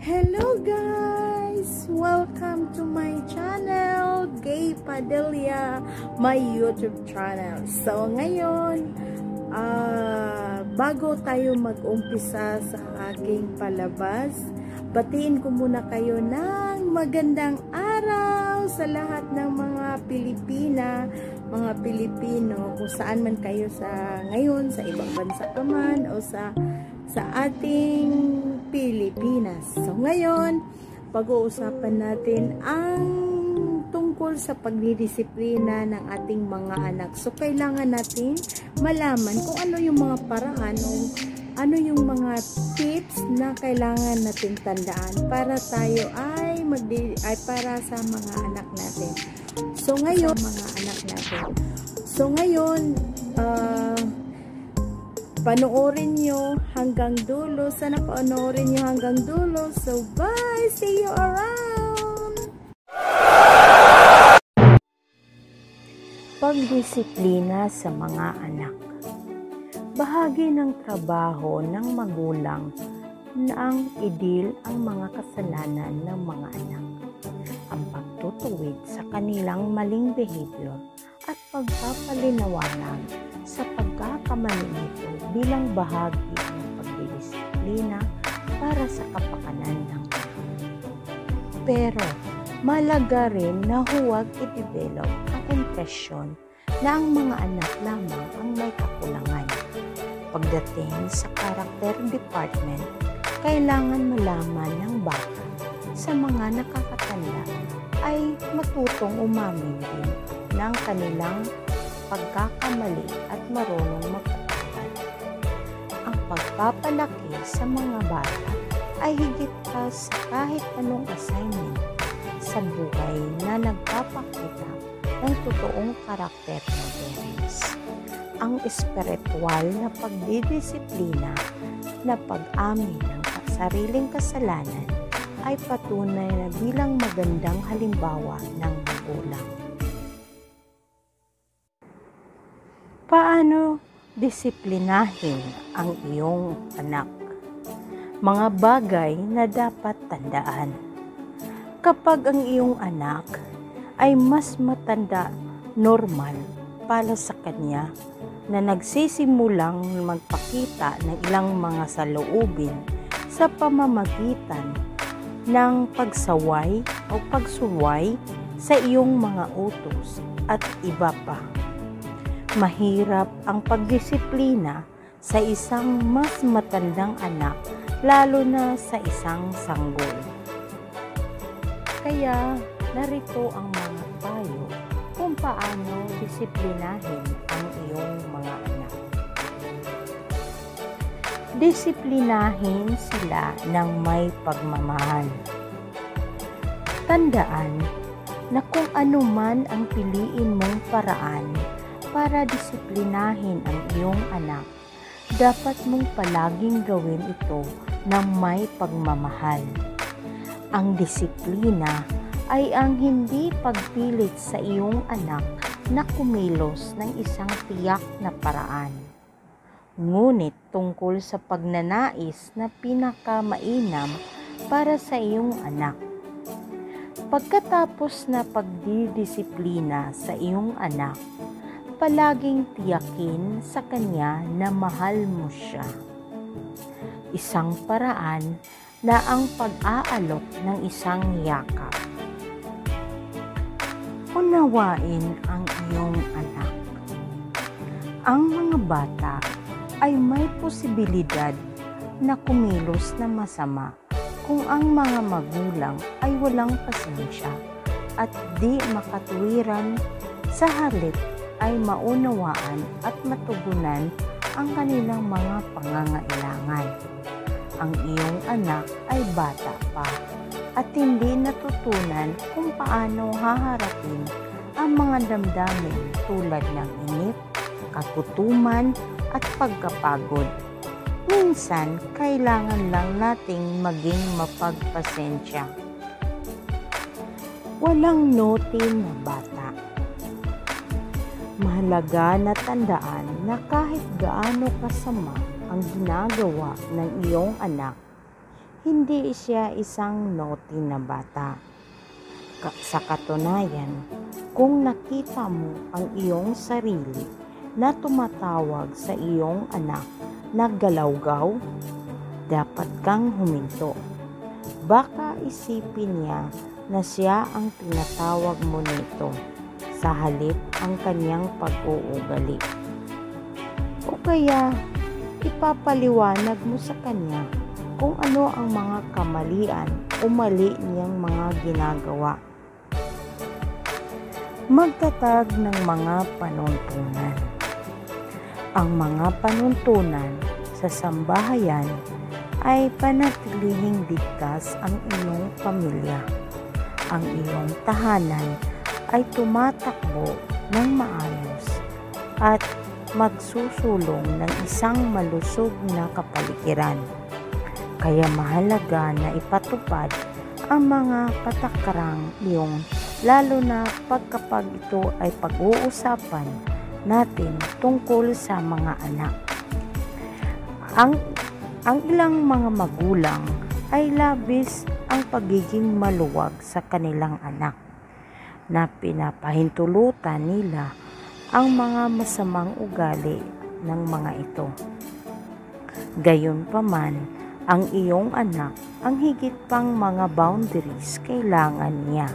Hello guys! Welcome to my channel, Gay Padilla, my YouTube channel. So ngayon, bago tayo mag-umpisa sa aking palabas, batiin ko muna kayo ng magandang araw sa lahat ng mga Pilipina, mga Pilipino, kung saan man kayo sa ngayon, sa ibang bansa pa man o sa ating Pilipinas. So ngayon, pag-uusapan natin ang tungkol sa pagdidisiplina ng ating mga anak. So kailangan natin malaman kung ano yung mga paraan o ano yung mga tips na kailangan natin tandaan para tayo ay para sa mga anak natin. So ngayon, panoorin nyo hanggang dulo. Sana panoorin nyo hanggang dulo. So, bye! See you around! Pagdisiplina sa mga anak. Bahagi ng trabaho ng magulang na ang idil ang mga kasalanan ng mga anak. Ang pagtutuwid sa kanilang maling behavior at pagpapalinawanag sa pagkakamali nito bilang bahagi ng pagdidisiplina para sa kapakanan ng anak. Pero malaga rin na huwag i-develop ang impresyon na ang mga anak lamang ang may kakulangan. Pagdating sa character department, kailangan malaman ng bata sa mga nakakatanda ay matutong umamin din ng kanilang pagkakamali at marunong magpatawad. Ang pagpapalaki sa mga bata ay higit pa sa kahit anong assignment sa buhay na nagpapakita ng totoong karakter ng parents. Ang espiritual na pagdidisiplina na pag-amin ng sariling kasalanan ay patunay na bilang magandang halimbawa ng magulang. Paano disiplinahin ang iyong anak? Mga bagay na dapat tandaan. Kapag ang iyong anak ay mas matanda, normal para sa kanya na nagsisimulang magpakita ng ilang mga saloobin sa pamamagitan ng pagsaway o pagsuway sa iyong mga utos at iba pa. Mahirap ang pagdisiplina sa isang mas matandang anak, lalo na sa isang sanggol. Kaya narito ang mga payo kung paano disiplinahin ang iyong mga anak. Disiplinahin sila ng may pagmamahal. Tandaan na kung ano man ang piliin mong paraan para disiplinahin ang iyong anak, dapat mong palaging gawin ito ng may pagmamahal. Ang disiplina ay ang hindi pagpilit sa iyong anak na kumilos ng isang tiyak na paraan, ngunit tungkol sa pagnanais na pinakamainam para sa iyong anak. Pagkatapos na pagdidisiplina sa iyong anak, palaging tiyakin sa kanya na mahal mo siya. Isang paraan na ang pag-aalok ng isang yakap. Unawain ang iyong anak. Ang mga bata ay may posibilidad na kumilos na masama kung ang mga magulang ay walang pasensya at di makatuwiran, sa halip ay maunawaan at matugunan ang kanilang mga pangangailangan. Ang iyong anak ay bata pa at hindi natutunan kung paano haharapin ang mga damdamin tulad ng inip, kagutuman at pagkapagod. Minsan, kailangan lang nating maging mapagpasensya. Walang note na bata. Mahalaga na tandaan na kahit gaano kasama ang ginagawa ng iyong anak, hindi siya isang naughty na bata. Sa katunayan, kung nakita mo ang iyong sarili na tumatawag sa iyong anak na galawgaw, dapat kang huminto. Baka isipin niya na siya ang tinatawag mo nito sa halip ang kanyang pag-uugali. O kaya ipapaliwanag mo sa kanya kung ano ang mga kamalian o mali niyang mga ginagawa. Magtatag ng mga panuntunan. Ang mga panuntunan sa sambahayan ay panatilihing ligtas ang iyong pamilya. Ang iyong tahanan ay tumatakbo ng maayos at magsusulong ng isang malusog na kapaligiran. Kaya mahalaga na ipatupad ang mga patakarang iyon, lalo na kapag ito ay pag-uusapan natin tungkol sa mga anak. Ang ilang mga magulang ay labis ang pagiging maluwag sa kanilang anak, na pinapahintulutan nila ang mga masamang ugali ng mga ito. Gayunpaman, ang iyong anak ang higit pang mga boundaries kailangan niya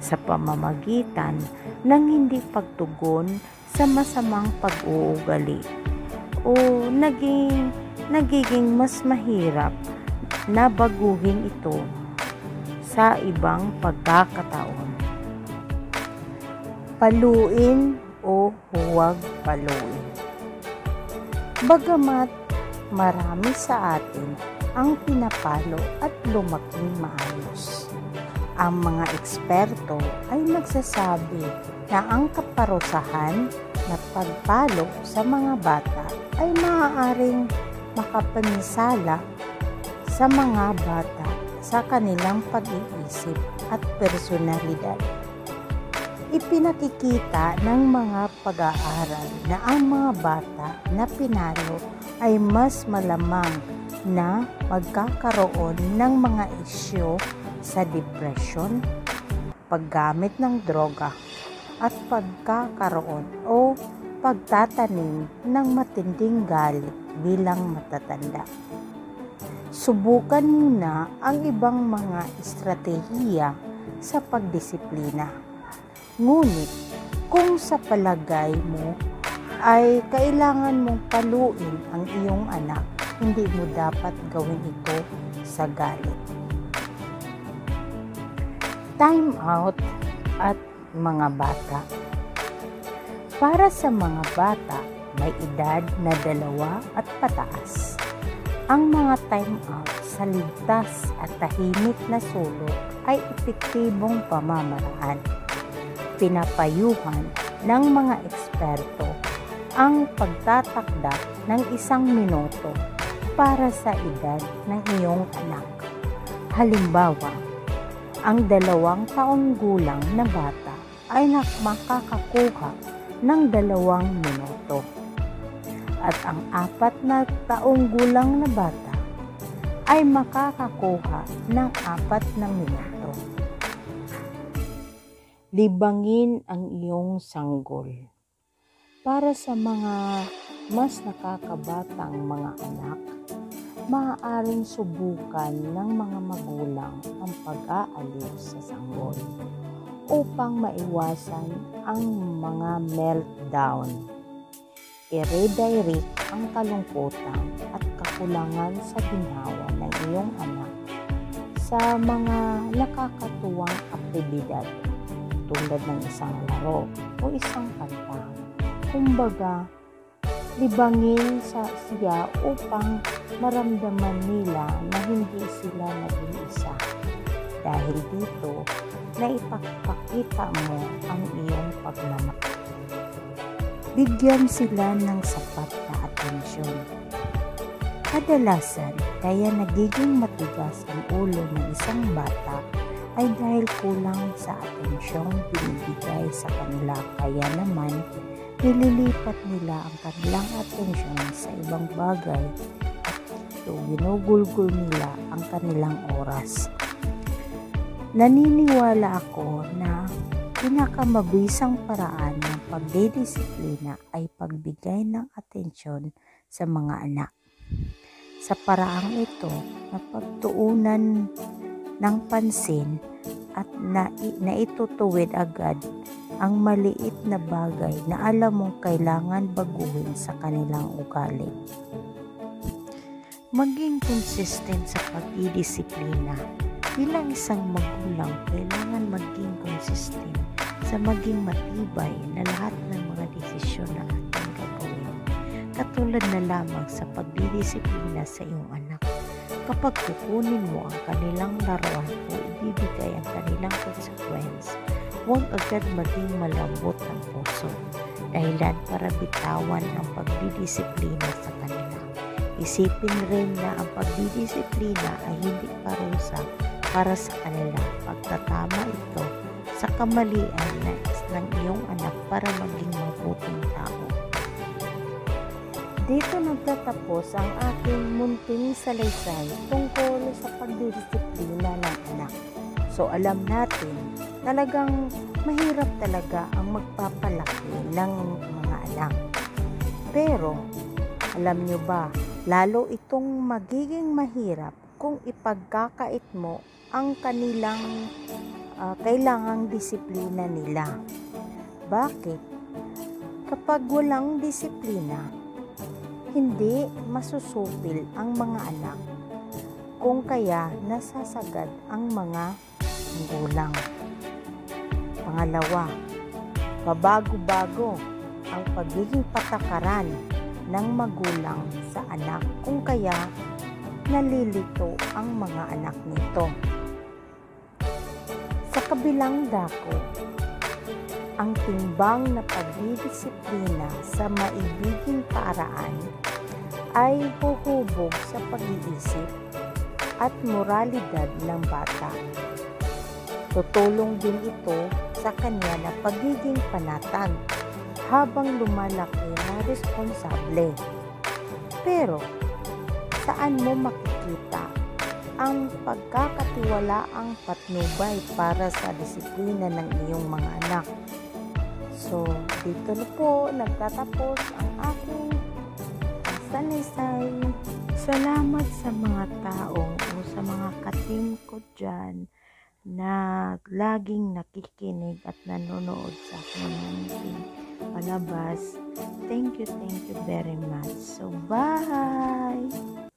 sa pamamagitan ng hindi pagtugon sa masamang pag-uugali o nagiging mas mahirap na baguhin ito sa ibang pagkakataon. Paluin o huwag paluin. Bagamat marami sa atin ang pinapalo at lumaking maayos, ang mga eksperto ay nagsasabi na ang kaparusahan na pagpalo sa mga bata ay maaaring makapanisala sa mga bata sa kanilang pag-iisip at personalidad. Ipinakikita ng mga pag-aaral na ang mga bata na pinalo ay mas malamang na magkakaroon ng mga isyu sa depression, paggamit ng droga, at pagkakaroon o pagtatanim ng matinding galit bilang matatanda. Subukan muna ang ibang mga estratehiya sa pagdisiplina. Ngunit kung sa palagay mo ay kailangan mong paluin ang iyong anak, hindi mo dapat gawin ito sa galit. Time out at mga bata. Para sa mga bata may edad na 2 at pataas, ang mga time out sa ligtas at tahimik na sulok ay epektibong pamamaraan. Pinapayuhan ng mga eksperto ang pagtatakda ng 1 minuto para sa edad ng iyong anak. Halimbawa, ang 2 taong gulang na bata ay makakakuha ng 2 minuto at ang 4 na taong gulang na bata ay makakakuha ng 4 na minuto. Libangin ang iyong sanggol. Para sa mga mas nakakabatang mga anak, maaaring subukan ng mga magulang ang pag-aalis sa sanggol upang maiwasan ang mga meltdown. I-redirect ang kalungkutan at kakulangan sa ginhawa ng iyong anak sa mga nakakatuwang aktibidad tulad ng isang laro o isang kanta. Kumbaga, libangin siya upang maramdaman nila na hindi sila nag-iisa. Dahil dito, naipakita mo ang iyong pagmamahal. Bigyan sila ng sapat na atensyon. Kadalasan, kaya nagiging matigas ang ulo ng isang bata ay dahil kulang sa atensyong binibigay sa kanila, kaya naman nililipat nila ang kanilang atensyon sa ibang bagay at dito ginugulgol nila ang kanilang oras. Naniniwala ako na pinakamabisang paraan ng pagdidisiplina ay pagbigay ng atensyon sa mga anak. Sa paraang ito, napagtuunan ng pansin at naitutuwid agad ang maliit na bagay na alam mong kailangan baguhin sa kanilang ugali. Maging consistent sa pagdidisiplina. Bilang isang magulang, kailangan maging consistent sa maging matibay na lahat ng mga desisyon na ating gagawin. Katulad na lamang sa pagdidisiplina sa iyong anak. Kapag kukunin mo ang kanilang laruan o ibibigay ang kanilang consequence, huwag agad maging malambot ang puso, dahilan para bitawan ang pagdidisiplina sa kanila. Isipin rin na ang pagdidisiplina ay hindi parusa para sa kanila. Pagtatama ito sa kamalian ng iyong anak para maging mabuting tao. Dito nagtatapos ang aking munting salaysay tungkol sa pagdidisiplina ng anak. So alam natin, talagang mahirap talaga ang magpapalaki ng mga anak. Pero alam nyo ba, lalo itong magiging mahirap kung ipagkakait mo ang kanilang kailangang disiplina nila. Bakit? Kapag walang disiplina, hindi masusupil ang mga anak, kung kaya nasasagad ang mga magulang. Pangalawa, pabago-bago ang pagiging patakaran ng magulang sa anak, kung kaya nalilito ang mga anak nito. Sa kabilang dako, ang timbang na pagdidisiplina sa maibiging paraan ay huhubog sa pag-iisip at moralidad ng bata. Tutulong din ito sa kanya na pagiging panatag habang lumalaki na responsable. Pero saan mo makikita ang pagkakatiwalaang patnubay para sa disiplina ng iyong mga anak? So, dito na po nagtatapos ang aking salaysay. Salamat sa mga taong o sa mga katim ko dyan na laging nakikinig at nanonood sa aking munting palabas. Thank you very much. So, bye!